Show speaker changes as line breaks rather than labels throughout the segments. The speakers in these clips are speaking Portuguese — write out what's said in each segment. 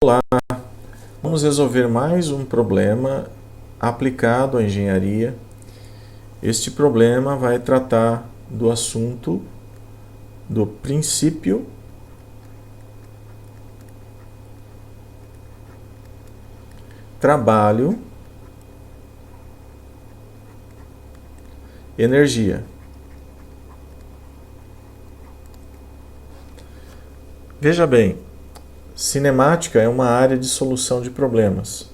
Olá, vamos resolver mais um problema aplicado à engenharia. Este problema vai tratar do assunto do princípio trabalho, energia. Veja bem, cinemática é uma área de solução de problemas.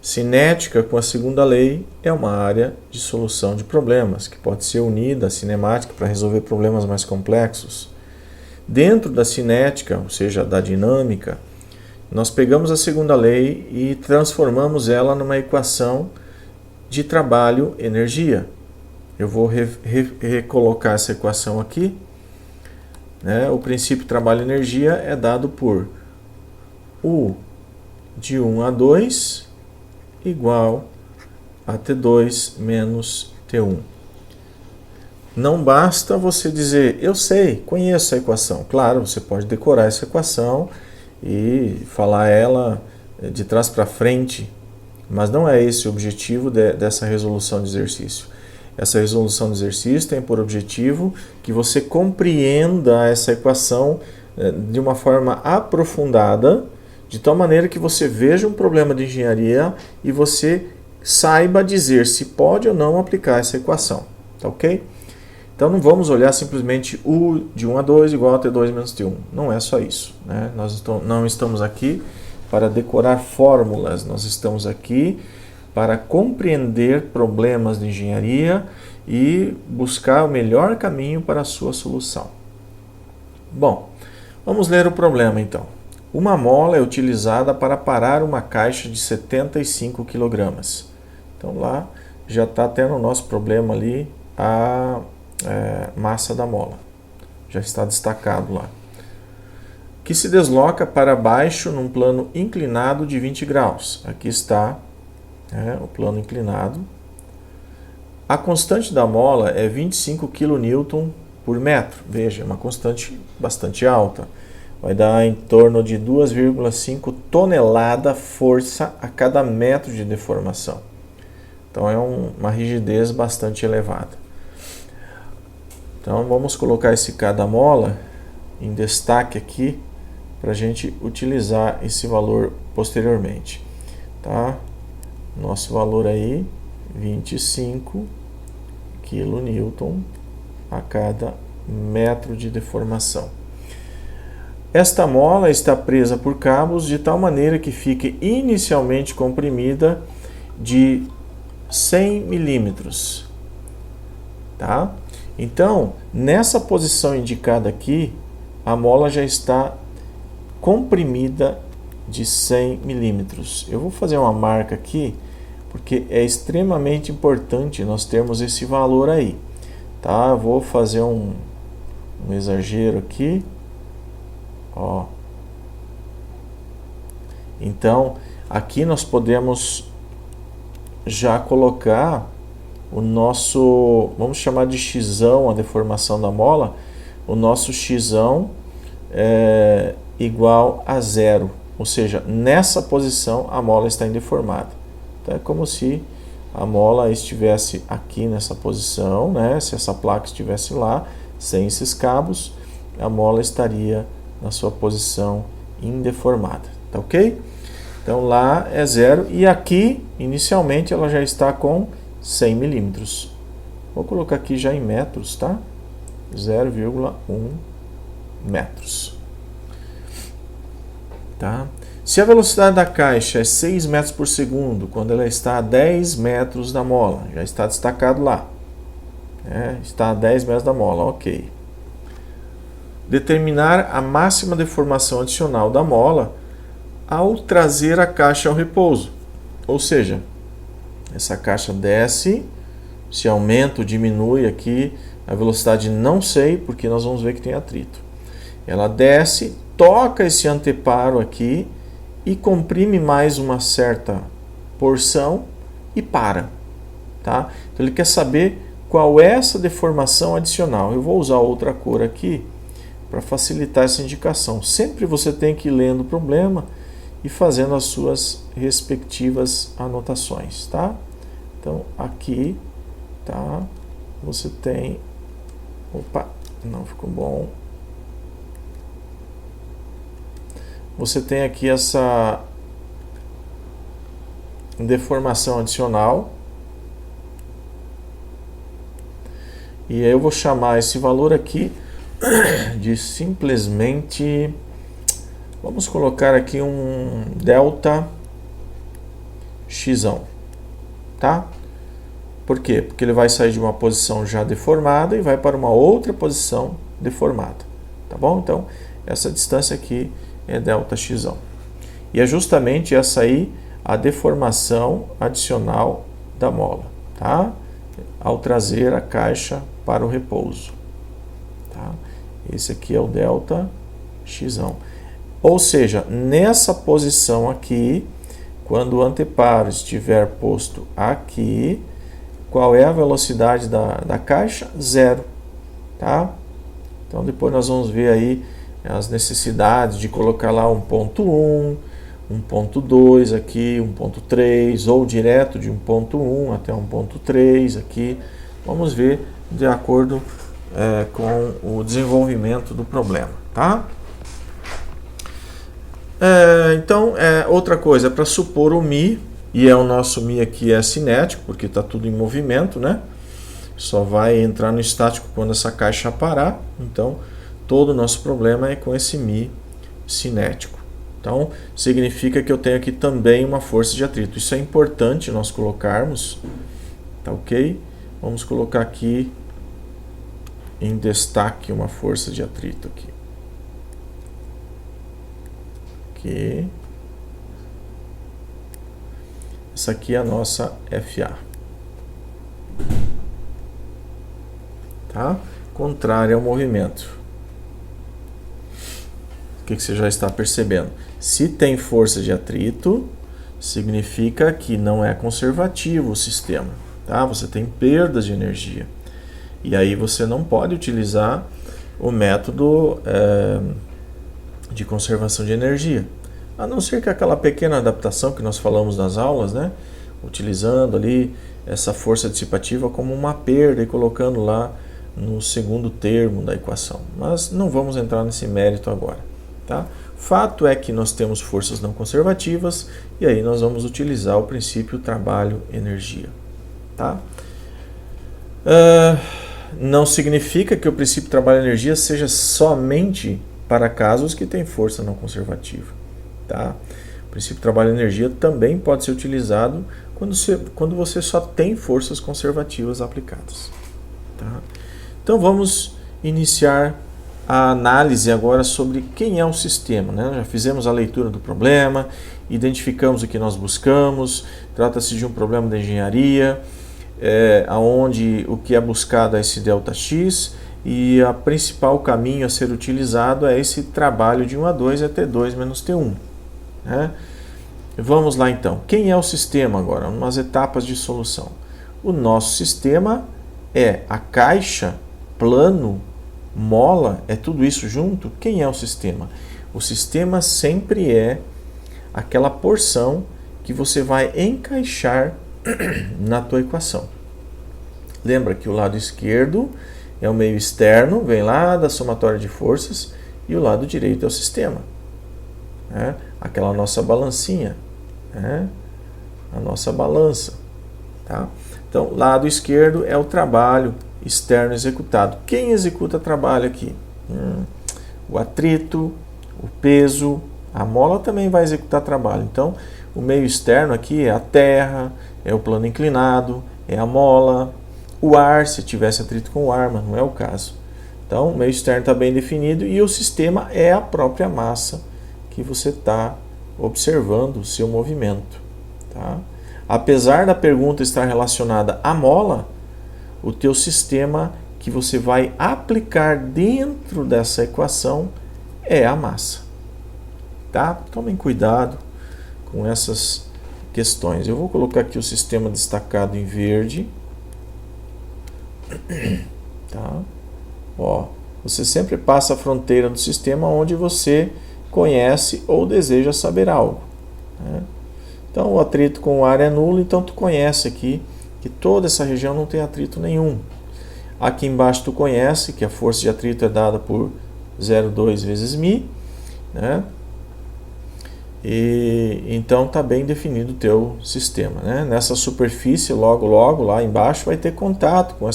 Cinética, com a segunda lei, é uma área de solução de problemas, que pode ser unida à cinemática para resolver problemas mais complexos. Dentro da cinética, ou seja, da dinâmica, nós pegamos a segunda lei e transformamos ela numa equação de trabalho-energia. Eu vou recolocar essa equação aqui. O princípio trabalho-energia é dado por U de 1 a 2 igual a T2 menos T1. Não basta você dizer, eu sei, conheço a equação. Claro, você pode decorar essa equação e falar ela de trás para frente, mas não é esse o objetivo dessa resolução de exercício. Essa resolução de exercício tem por objetivo que você compreenda essa equação de uma forma aprofundada, de tal maneira que você veja um problema de engenharia e você saiba dizer se pode ou não aplicar essa equação. Tá ok? Então não vamos olhar simplesmente U de 1 a 2 igual a T2 menos T1. Não é só isso. Nós não estamos aqui para decorar fórmulas, nós estamos aqui para compreender problemas de engenharia e buscar o melhor caminho para a sua solução. Bom, vamos ler o problema então. Uma mola é utilizada para parar uma caixa de 75 kg. Então lá já está tendo o nosso problema ali, a massa da mola. Já está destacado lá. Que se desloca para baixo num plano inclinado de 20 graus. Aqui está o plano inclinado. A constante da mola é 25 kN por metro. Veja, é uma constante bastante alta. Vai dar em torno de 2,5 tonelada força a cada metro de deformação. Então é uma rigidez bastante elevada. Então vamos colocar esse K da mola em destaque aqui para a gente utilizar esse valor posteriormente. Tá? Nosso valor aí, 25 kN a cada metro de deformação. Esta mola está presa por cabos de tal maneira que fique inicialmente comprimida de 100 milímetros. Tá? Então, nessa posição indicada aqui, a mola já está comprimida de 100 milímetros. Eu vou fazer uma marca aqui, porque é extremamente importante nós termos esse valor aí. Tá? Eu vou fazer um exagero aqui. Ó. Então, aqui nós podemos já colocar o nosso, vamos chamar de xão, a deformação da mola, o nosso xão é igual a 0, ou seja, nessa posição a mola está indeformada. Então é como se a mola estivesse aqui nessa posição, se essa placa estivesse lá, sem esses cabos, a mola estaria na sua posição indeformada, tá ok? Então lá é 0 e aqui, inicialmente, ela já está com 100 milímetros. Vou colocar aqui já em metros, tá? 0,1 metros. Tá? Se a velocidade da caixa é 6 metros por segundo, quando ela está a 10 metros da mola, já está destacado lá. Está a 10 metros da mola, ok. Determinar a máxima deformação adicional da mola ao trazer a caixa ao repouso. Ou seja, essa caixa desce, se aumenta ou diminui aqui, a velocidade não sei, porque nós vamos ver que tem atrito. Ela desce, toca esse anteparo aqui e comprime mais uma certa porção e para. Tá? Então ele quer saber qual é essa deformação adicional. Eu vou usar outra cor aqui para facilitar essa indicação. Sempre você tem que ir lendo o problema e fazendo as suas respectivas anotações, tá? Então, aqui, tá? Você tem... Opa, não ficou bom. Você tem aqui essa deformação adicional. E aí eu vou chamar esse valor aqui de simplesmente... Vamos colocar aqui um delta x, tá? Por quê? Porque ele vai sair de uma posição já deformada e vai para uma outra posição deformada, tá bom? Então, essa distância aqui é delta x. E é justamente essa aí a deformação adicional da mola, tá? Ao trazer a caixa para o repouso, tá? Esse aqui é o delta x. Ou seja, nessa posição aqui, quando o anteparo estiver posto aqui, qual é a velocidade da caixa? 0, tá? Então depois nós vamos ver aí as necessidades de colocar lá um ponto 1, um ponto 2 aqui, um ponto 3, ou direto de um ponto 1 até um ponto 3 aqui. Vamos ver de acordo com o desenvolvimento do problema, tá? Então, outra coisa, para supor o Mi, e o nosso Mi aqui é cinético, porque está tudo em movimento, né? Só vai entrar no estático quando essa caixa parar. Então, todo o nosso problema é com esse Mi cinético. Então, significa que eu tenho aqui também uma força de atrito. Isso é importante nós colocarmos, tá ok? Vamos colocar aqui em destaque uma força de atrito aqui. Aqui. Essa aqui é a nossa FA. Tá? Contrária ao movimento. O que você já está percebendo? Se tem força de atrito, significa que não é conservativo o sistema. Tá? Você tem perdas de energia. E aí você não pode utilizar o método de conservação de energia. A não ser que aquela pequena adaptação que nós falamos nas aulas, né? Utilizando ali essa força dissipativa como uma perda e colocando lá no segundo termo da equação. Mas não vamos entrar nesse mérito agora, tá? Fato é que nós temos forças não conservativas e aí nós vamos utilizar o princípio trabalho-energia, tá? Não significa que o princípio trabalho-energia seja somente para casos que têm força não conservativa, tá? O princípio trabalho-energia também pode ser utilizado quando você só tem forças conservativas aplicadas, tá? Então vamos iniciar a análise agora sobre quem é o sistema, né? Já fizemos a leitura do problema, identificamos o que nós buscamos, trata-se de um problema de engenharia, onde o que é buscado é esse ΔX, e o principal caminho a ser utilizado é esse trabalho de 1 a 2 é T2 menos T1. Né? Vamos lá então. Quem é o sistema agora? Umas etapas de solução. O nosso sistema é a caixa, plano, mola, é tudo isso junto? Quem é o sistema? O sistema sempre é aquela porção que você vai encaixar na tua equação. Lembra que o lado esquerdo é o meio externo, vem lá da somatória de forças, e o lado direito é o sistema. Né? Aquela nossa balancinha, né? A nossa balança. Tá? Então, lado esquerdo é o trabalho externo executado. Quem executa trabalho aqui? O atrito, o peso, a mola também vai executar trabalho. Então, o meio externo aqui é a terra, é o plano inclinado, é a mola, o ar, se tivesse atrito com o ar, mas não é o caso. Então, o meio externo está bem definido e o sistema é a própria massa que você está observando o seu movimento. Tá? Apesar da pergunta estar relacionada à mola, o teu sistema que você vai aplicar dentro dessa equação é a massa. Tá? Tomem cuidado com essas questões. Eu vou colocar aqui o sistema destacado em verde. Tá? Ó, você sempre passa a fronteira do sistema onde você conhece ou deseja saber algo. né? Então o atrito com o ar é nulo, então tu conhece aqui que toda essa região não tem atrito nenhum. Aqui embaixo tu conhece que a força de atrito é dada por 0,2 vezes μ, né? E então está bem definido o teu sistema, né? Nessa superfície, logo lá embaixo, vai ter contato com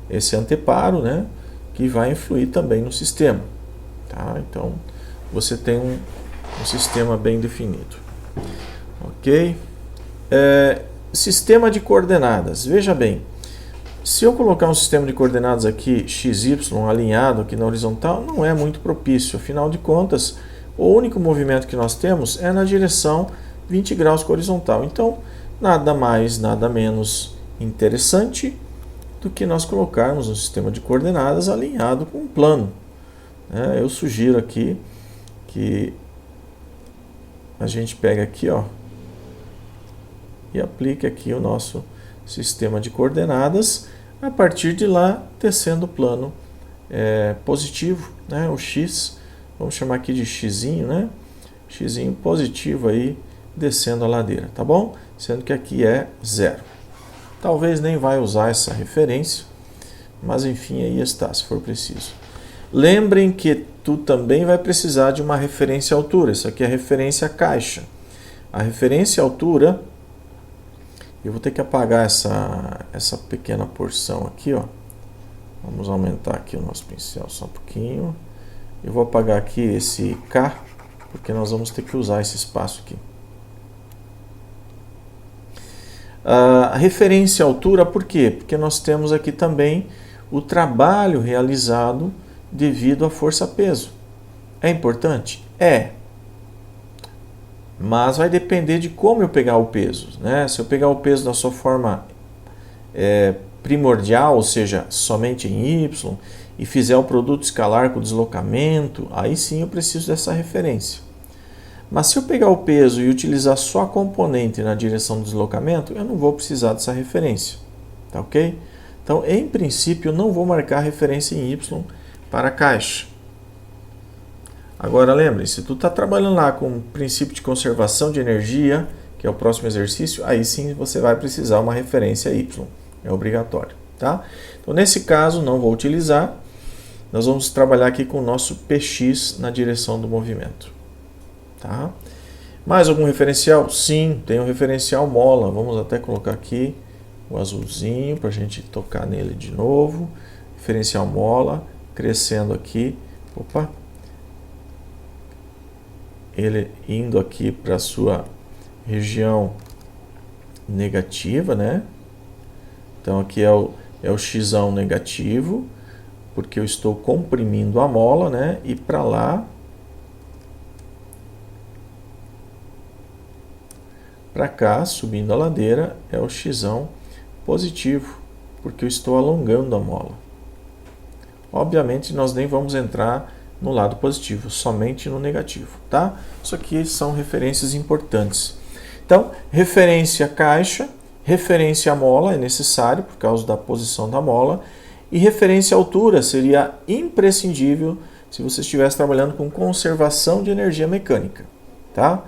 esse anteparo, né? Que vai influir também no sistema, tá? Então você tem um sistema bem definido, ok? Sistema de coordenadas. Veja bem, se eu colocar um sistema de coordenadas aqui XY alinhado aqui na horizontal, não é muito propício. Afinal de contas, o único movimento que nós temos é na direção 20 graus com a horizontal. Então, nada mais, nada menos interessante do que nós colocarmos um sistema de coordenadas alinhado com um plano. Eu sugiro aqui que a gente pegue aqui, ó, e aplique aqui o nosso sistema de coordenadas, a partir de lá, tecendo o plano positivo, né, o X. Vamos chamar aqui de xzinho, né? Xzinho positivo aí, descendo a ladeira, tá bom? Sendo que aqui é 0. Talvez nem vai usar essa referência, mas enfim, aí está, se for preciso. Lembrem que tu também vai precisar de uma referência altura. Isso aqui é referência caixa. A referência altura, eu vou ter que apagar essa pequena porção aqui, ó. Vamos aumentar aqui o nosso pincel só um pouquinho. Eu vou apagar aqui esse K, porque nós vamos ter que usar esse espaço aqui. A referência altura, por quê? Porque nós temos aqui também o trabalho realizado devido à força-peso. É importante? É. Mas vai depender de como eu pegar o peso, né? Se eu pegar o peso da sua forma primordial, ou seja, somente em Y, e fizer o produto escalar com deslocamento, aí sim eu preciso dessa referência. Mas se eu pegar o peso e utilizar só a componente na direção do deslocamento, eu não vou precisar dessa referência, tá ok? Então, em princípio, eu não vou marcar referência em Y para a caixa. Agora, lembre-se, se tu está trabalhando lá com o princípio de conservação de energia, que é o próximo exercício, aí sim você vai precisar uma referência Y, é obrigatório, tá? Então, nesse caso, não vou utilizar. Nós vamos trabalhar aqui com o nosso PX na direção do movimento. Tá? Mais algum referencial? Sim, tem um referencial mola. Vamos até colocar aqui o azulzinho para a gente tocar nele de novo. Referencial mola, crescendo aqui. Opa! Ele indo aqui para a sua região negativa, né? Então aqui é o xão negativo, porque eu estou comprimindo a mola, né? E para lá, para cá, subindo a ladeira, é o xão positivo, porque eu estou alongando a mola. Obviamente, nós nem vamos entrar no lado positivo, somente no negativo, tá? Isso aqui são referências importantes. Então, referência caixa, referência mola é necessário por causa da posição da mola, e referência altura seria imprescindível se você estivesse trabalhando com conservação de energia mecânica, tá?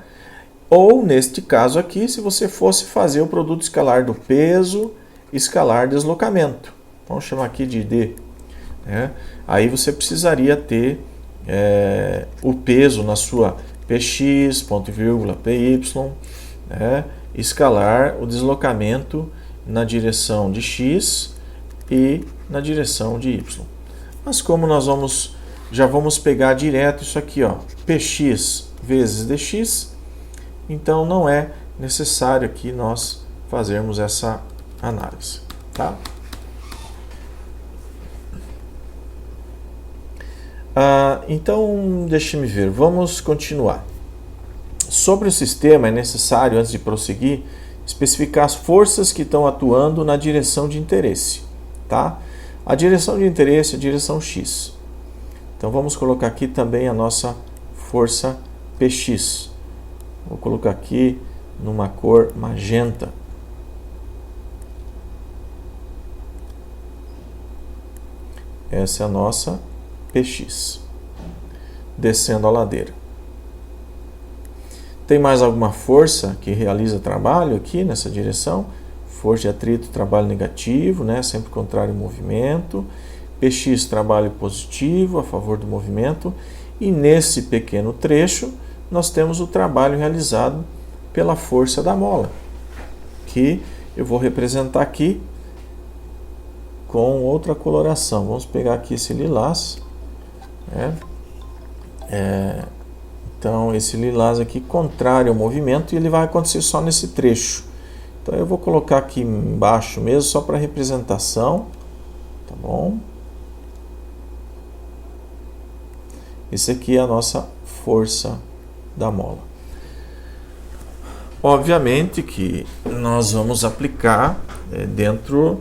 Ou, neste caso aqui, se você fosse fazer o produto escalar do peso, escalar deslocamento. Vamos chamar aqui de D. Né? Aí você precisaria ter o peso na sua PX, ponto e vírgula, PY, né? Escalar o deslocamento na direção de X e na direção de Y. Mas como nós já vamos pegar direto isso aqui, ó, PX vezes DX, então não é necessário aqui nós fazermos essa análise, tá? Então, deixe-me ver, vamos continuar. Sobre o sistema, é necessário, antes de prosseguir, especificar as forças que estão atuando na direção de interesse, tá? A direção de interesse é a direção X. Então, vamos colocar aqui também a nossa força PX. Vou colocar aqui numa cor magenta. Essa é a nossa PX, descendo a ladeira. Tem mais alguma força que realiza trabalho aqui nessa direção? Força de atrito, trabalho negativo, né? Sempre contrário ao movimento. Px, trabalho positivo, a favor do movimento. E nesse pequeno trecho, nós temos o trabalho realizado pela força da mola, que eu vou representar aqui com outra coloração. Vamos pegar aqui esse lilás. Então, esse lilás aqui contrário ao movimento, e ele vai acontecer só nesse trecho. Então, eu vou colocar aqui embaixo mesmo, só para representação. Tá bom? Esse aqui é a nossa força da mola. Obviamente que nós vamos aplicar dentro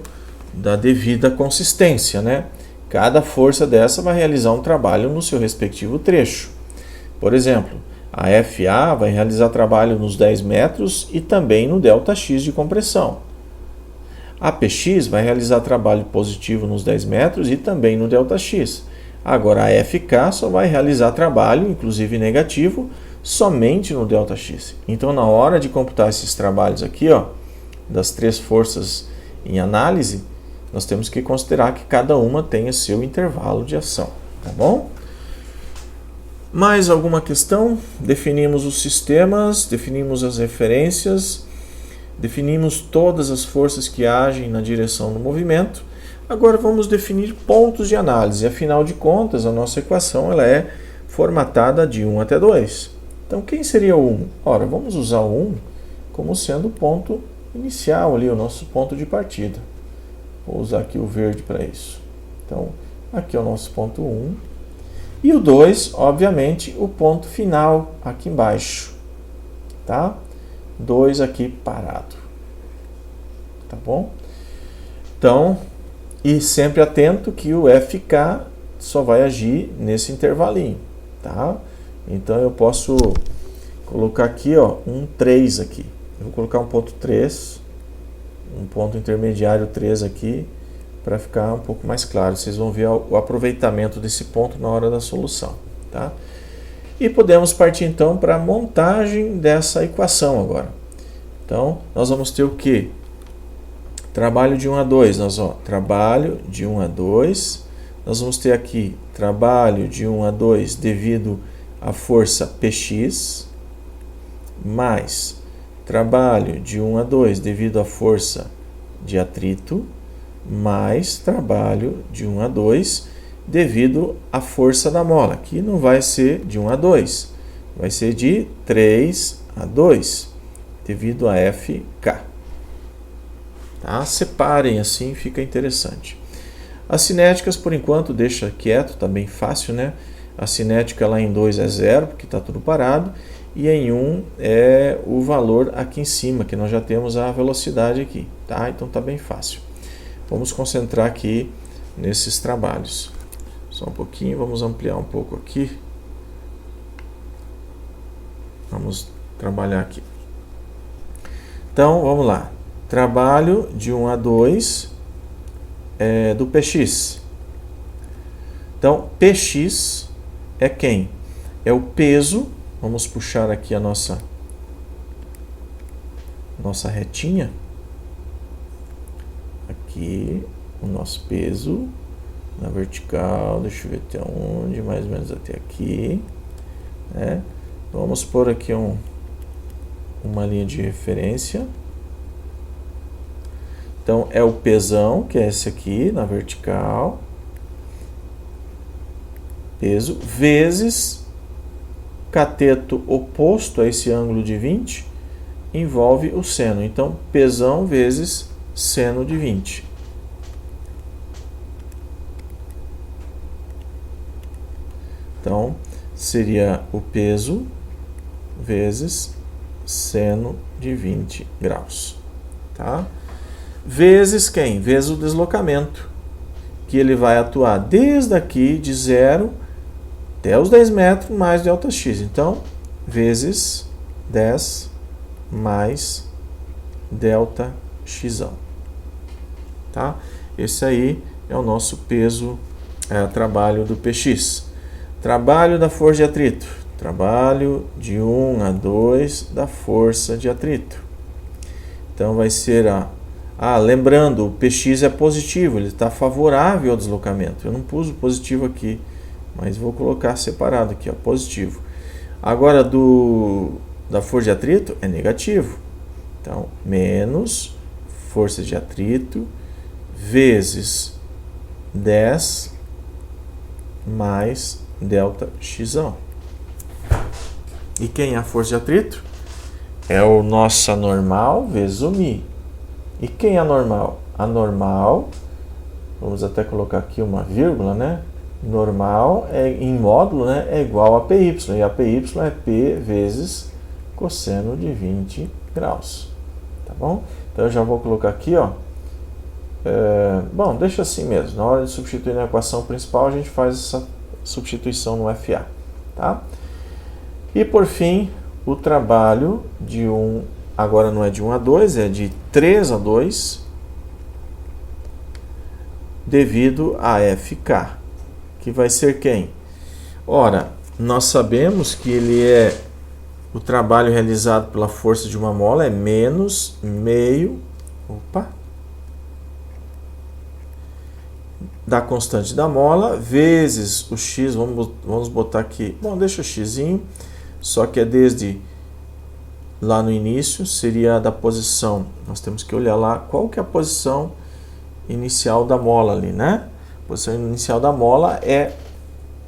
da devida consistência, né? Cada força dessa vai realizar um trabalho no seu respectivo trecho. Por exemplo, a FA vai realizar trabalho nos 10 metros e também no ΔX de compressão. A PX vai realizar trabalho positivo nos 10 metros e também no ΔX. Agora, a FK só vai realizar trabalho, inclusive negativo, somente no ΔX. Então, na hora de computar esses trabalhos aqui, ó, das 3 forças em análise, nós temos que considerar que cada uma tenha seu intervalo de ação, tá bom? Mais alguma questão? Definimos os sistemas, definimos as referências, definimos todas as forças que agem na direção do movimento. Agora vamos definir pontos de análise. Afinal de contas, a nossa equação ela é formatada de 1 até 2. Então, quem seria o 1? Ora, vamos usar o 1 como sendo o ponto inicial ali, o nosso ponto de partida. Vou usar aqui o verde para isso. Então, aqui é o nosso ponto 1. E o 2, obviamente, o ponto final aqui embaixo. Tá? 2 aqui parado. Tá bom? Então, e sempre atento que o FK só vai agir nesse intervalinho. Tá? Então, eu posso colocar aqui, ó, um 3 aqui. Eu vou colocar um ponto 3, um ponto intermediário 3 aqui, para ficar um pouco mais claro. Vocês vão ver o aproveitamento desse ponto na hora da solução. Tá? E podemos partir então para a montagem dessa equação agora. Então, nós vamos ter o quê? Trabalho de 1 a 2. Trabalho de 1 a 2. Nós vamos ter aqui trabalho de 1 a 2 devido à força Px, mais trabalho de 1 a 2 devido à força de atrito, mais trabalho de 1 a 2 devido à força da mola, que não vai ser de 1 a 2, vai ser de 3 a 2, devido a FK. Tá? Separem assim, fica interessante. As cinéticas, por enquanto, deixa quieto, tá bem fácil, né? A cinética lá em 2 é 0, porque está tudo parado, e em 1 é o valor aqui em cima, que nós já temos a velocidade aqui, tá? Então tá bem fácil. Vamos concentrar aqui nesses trabalhos. Só um pouquinho, vamos ampliar um pouco aqui. Vamos trabalhar aqui. Então, vamos lá. Trabalho de 1 a 2 do Px. Então, Px é quem? É o peso. Vamos puxar aqui a nossa retinha. Aqui, o nosso peso na vertical. Deixa eu ver até onde, mais ou menos até aqui. Né? Vamos pôr aqui uma linha de referência. Então, é o pesão, que é esse aqui, na vertical. Peso, vezes cateto oposto a esse ângulo de 20, envolve o seno. Então, pesão vezes seno de 20. Então, seria o peso vezes seno de 20 graus. Tá? Vezes quem? Vezes o deslocamento, que ele vai atuar desde aqui de 0 até os 10 metros mais ΔX. Então, vezes 10 mais ΔX. Tá? Esse aí é o nosso peso, trabalho do Px. Trabalho da força de atrito. Trabalho de 1 a 2 da força de atrito. Então vai ser lembrando, o Px é positivo, ele está favorável ao deslocamento. Eu não pus o positivo aqui, mas vou colocar separado aqui, ó, positivo. Agora da força de atrito é negativo. Então, menos força de atrito vezes 10 mais ΔX. E quem é a força de atrito? É o nosso anormal vezes o μ. E quem é a normal? A normal, vamos até colocar aqui uma vírgula, né? Normal em módulo, né, é igual a PY. E a PY é P vezes cosseno de 20 graus. Tá bom? Então eu já vou colocar aqui, ó. Bom, deixa assim mesmo. Na hora de substituir na equação principal, a gente faz essa substituição no FA. Tá? E por fim, o trabalho de agora não é de 1 a 2, é de 3 a 2, devido a FK, que vai ser quem? Ora, nós sabemos que o trabalho realizado pela força de uma mola é menos meio da constante da mola, vezes o x, vamos botar aqui, bom, deixa o xzinho, só que é desde lá no início, seria da posição, nós temos que olhar lá qual que é a posição inicial da mola ali, né? A posição inicial da mola é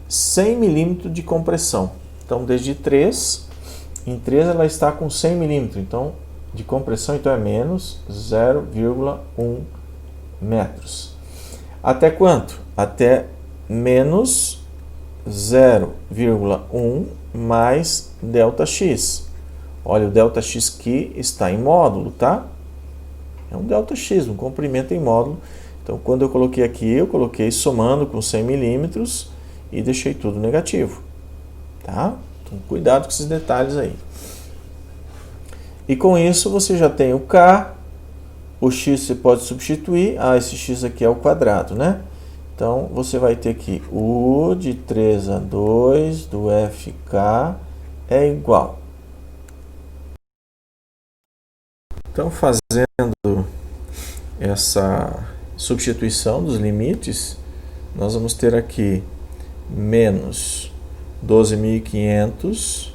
100 milímetros de compressão. Então, desde 3, em 3 ela está com 100 milímetros, então, de compressão, então é menos 0,1 metros. Até quanto? Até menos 0,1 mais ΔX. Olha, o ΔX aqui está em módulo, tá? É um ΔX, um comprimento em módulo. Então, quando eu coloquei aqui, eu coloquei somando com 100 milímetros e deixei tudo negativo, tá? Então, cuidado com esses detalhes aí. E com isso, você já tem o K, o X você pode substituir. Esse X aqui é o quadrado, né? Então, você vai ter que U de 3 a 2 do FK é igual. Então, fazendo essa substituição dos limites, nós vamos ter aqui menos 12.500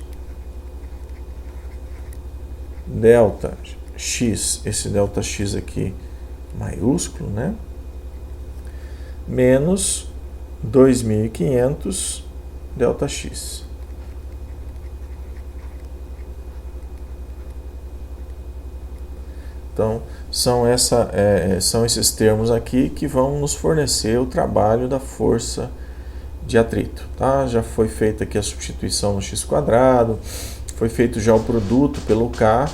ΔX, esse ΔX aqui maiúsculo, né? Menos 2.500 ΔX. Então, são esses termos aqui que vão nos fornecer o trabalho da força de atrito. Tá? Já foi feita aqui a substituição no x², foi feito já o produto pelo K.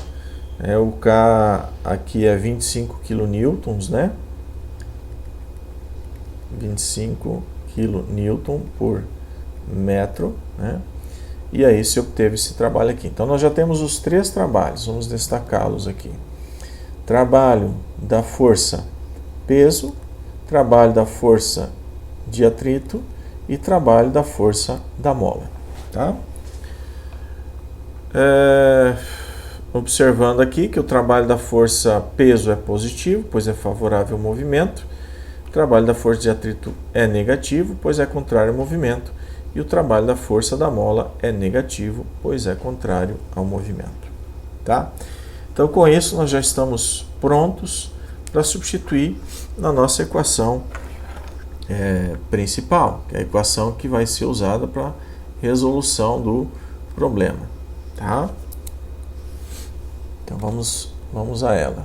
O K aqui é 25 kN, né? 25 kN por metro, né? E aí se obteve esse trabalho aqui. Então, nós já temos os 3 trabalhos, vamos destacá-los aqui. Trabalho da força peso, trabalho da força de atrito e trabalho da força da mola. Tá? Observando aqui que o trabalho da força peso é positivo, pois é favorável ao movimento. O trabalho da força de atrito é negativo, pois é contrário ao movimento. E o trabalho da força da mola é negativo, pois é contrário ao movimento. Tá? Então, com isso, nós já estamos prontos para substituir na nossa equação principal, que é a equação que vai ser usada para resolução do problema. Tá? Então, vamos a ela.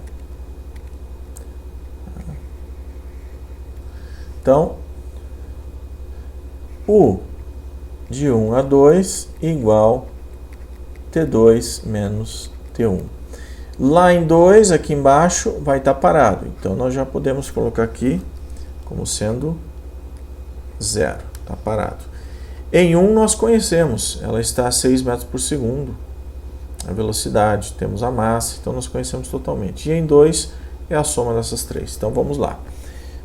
Então, U de 1 a 2 igual T2 menos T1. Lá em 2, aqui embaixo, vai estar parado. Então, nós já podemos colocar aqui como sendo 0. Está parado. Em 1, nós conhecemos. Ela está a 6 metros por segundo. A velocidade, temos a massa. Então, nós conhecemos totalmente. E em 2, é a soma dessas 3. Então, vamos lá.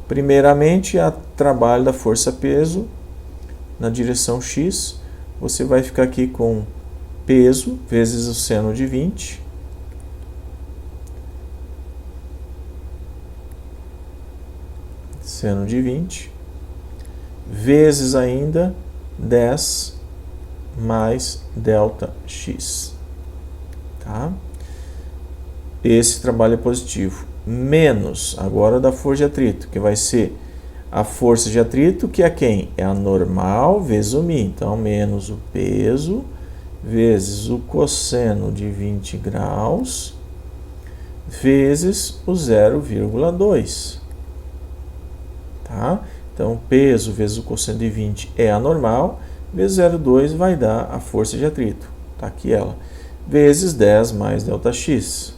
Primeiramente, o trabalho da força-peso na direção X. você vai ficar aqui com peso vezes o seno de 20. Seno de 20 vezes ainda 10 mais delta x. Tá? Esse trabalho é positivo. Menos agora da força de atrito, que vai ser a força de atrito, que é quem? É a normal vezes o μ. Então, menos o peso vezes o cosseno de 20 graus vezes o 0,2. Tá? Então, peso vezes o cosseno de 20 é a normal, vezes 0,2 vai dar a força de atrito. Tá aqui ela. Vezes 10 mais ΔX.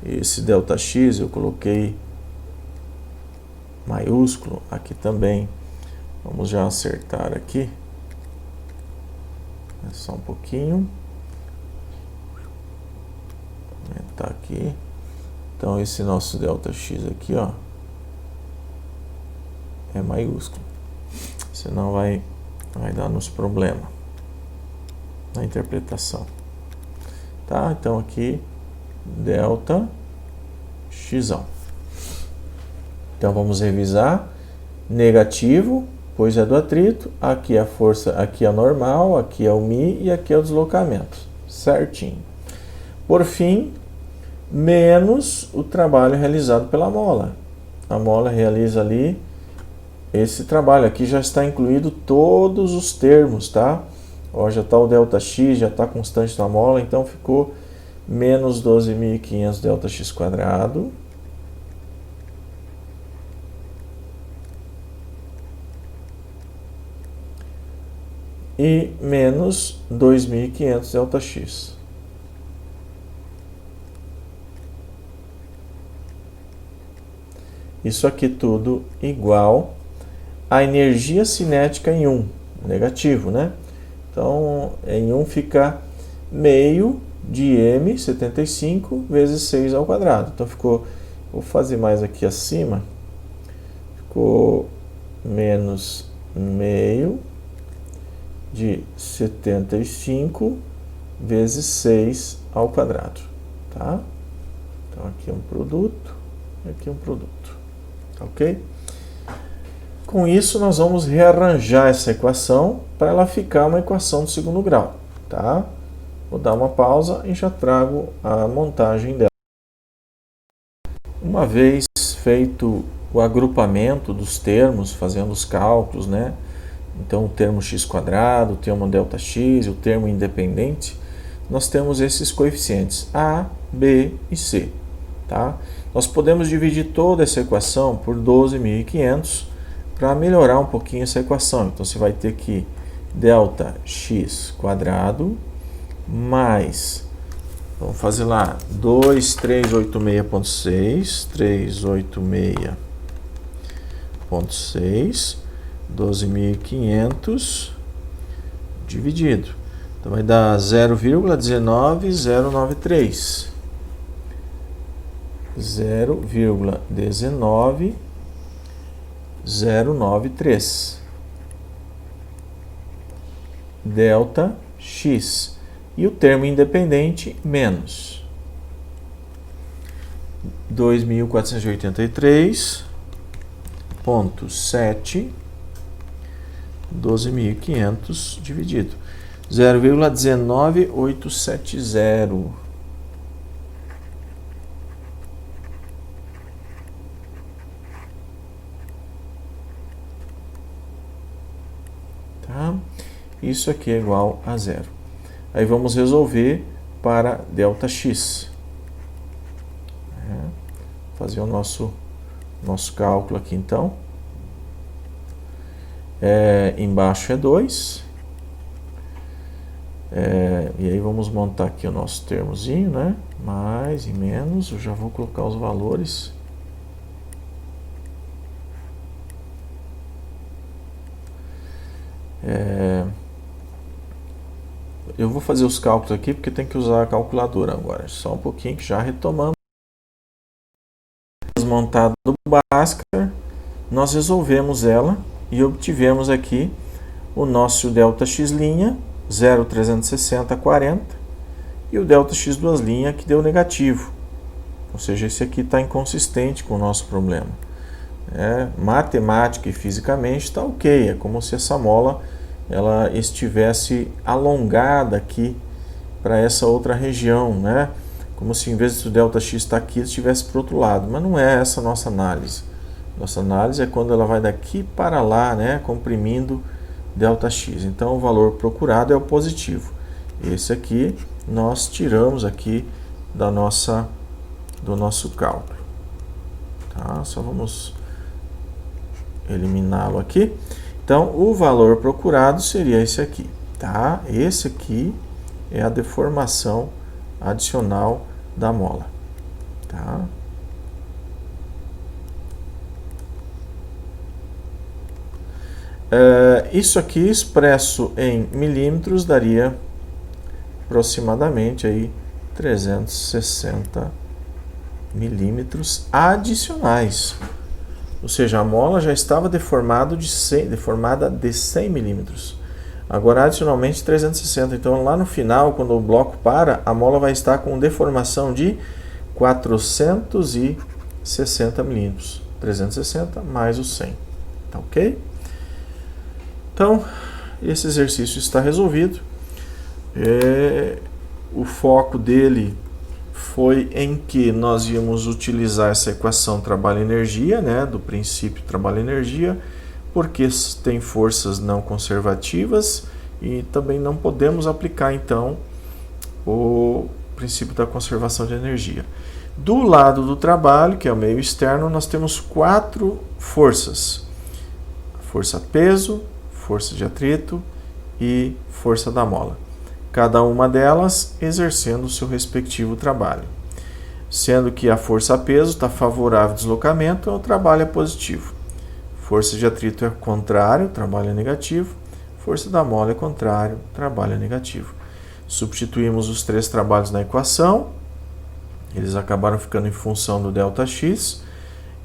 Esse ΔX eu coloquei maiúsculo aqui também. Vamos já acertar aqui. É só um pouquinho. Aumentar aqui. Então esse nosso ΔX aqui, ó, é maiúsculo. Senão vai dar nos problemas na interpretação. Tá? Então aqui delta x. Então vamos revisar. Negativo, pois é do atrito. Aqui é a força, aqui é a normal, aqui é o μ e aqui é o deslocamento. Certinho. Por fim, menos o trabalho realizado pela mola. A mola realiza ali esse trabalho. Aqui já está incluído todos os termos, tá? Ó, já está o ΔX, já está constante da mola, então ficou menos 12.500 ΔX quadrado. E menos 2.500 ΔX. Isso aqui tudo igual a energia cinética em 1, negativo, né? Então, em 1 fica meio de M75 vezes 6 ao quadrado. Então, ficou, vou fazer mais aqui acima, ficou menos meio de 75 vezes 6 ao quadrado, tá? Então, aqui é um produto, aqui é um produto, ok? Com isso, nós vamos rearranjar essa equação para ela ficar uma equação do segundo grau, tá? Vou dar uma pausa e já trago a montagem dela. Uma vez feito o agrupamento dos termos, fazendo os cálculos, né? Então, o termo x², o termo ΔX e o termo independente, nós temos esses coeficientes A, B e C, tá? Nós podemos dividir toda essa equação por 12.500 para melhorar um pouquinho essa equação. Então, você vai ter que ΔX² mais, vamos fazer lá, 2386.6, 386.6, 12.500 dividido. Então, vai dar 0,19093. 0,19093. Delta x. E o termo independente menos 2.483.7, 12.500 dividido 0,19870. Tá? Isso aqui é igual a zero. Aí vamos resolver para ΔX. Fazer o nosso cálculo aqui, então. Embaixo é 2. E aí vamos montar aqui o nosso termozinho, né? Mais e menos. Eu já vou colocar os valores. Eu vou fazer os cálculos aqui porque tem que usar a calculadora agora. Só um pouquinho que já retomamos. Desmontado do Bhaskara. nós resolvemos ela e obtivemos aqui o nosso ΔX', 0,360, 40, e o ΔX2', que deu negativo. Ou seja, esse aqui está inconsistente com o nosso problema. Matemática e fisicamente está ok, é como se essa mola ela estivesse alongada aqui para essa outra região, né? Como se em vez do ΔX estar aqui, estivesse para o outro lado, mas não é essa a nossa análise. Nossa análise é quando ela vai daqui para lá, né? Comprimindo ΔX. Então o valor procurado é o positivo. Esse aqui nós tiramos aqui do nosso cálculo. Tá? Só vamos eliminá-lo aqui. Então, o valor procurado seria esse aqui, tá? Esse aqui é a deformação adicional da mola, tá? Isso aqui expresso em milímetros daria aproximadamente aí 360 milímetros adicionais. Ou seja, a mola já estava deformada de 100 milímetros. Agora, adicionalmente, 360. Então, lá no final, quando o bloco para, a mola vai estar com deformação de 460 milímetros. 360 mais o 100. Tá ok? Então, esse exercício está resolvido. O foco dele foi em que nós íamos utilizar essa equação trabalho-energia, né, do princípio trabalho-energia, porque tem forças não conservativas e também não podemos aplicar, então, o princípio da conservação de energia. Do lado do trabalho, que é o meio externo, nós temos 4 forças: força peso, força de atrito e força da mola. Cada uma delas exercendo o seu respectivo trabalho. Sendo que a força peso está favorável ao deslocamento, então o trabalho é positivo. Força de atrito é contrário, trabalho é negativo. Força da mola é contrário, trabalho é negativo. Substituímos os 3 trabalhos na equação, eles acabaram ficando em função do ΔX,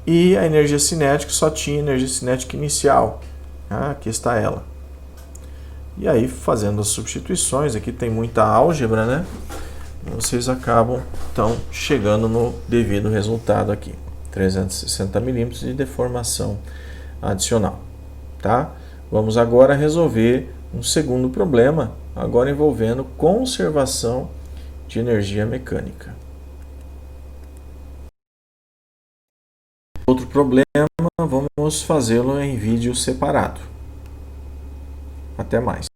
e a energia cinética só tinha energia cinética inicial. Aqui está ela. E aí, fazendo as substituições, aqui tem muita álgebra, né? Vocês acabam, então, chegando no devido resultado aqui. 360 milímetros de deformação adicional, tá? Vamos agora resolver um segundo problema, agora envolvendo conservação de energia mecânica. Outro problema, vamos fazê-lo em vídeo separado. Até mais.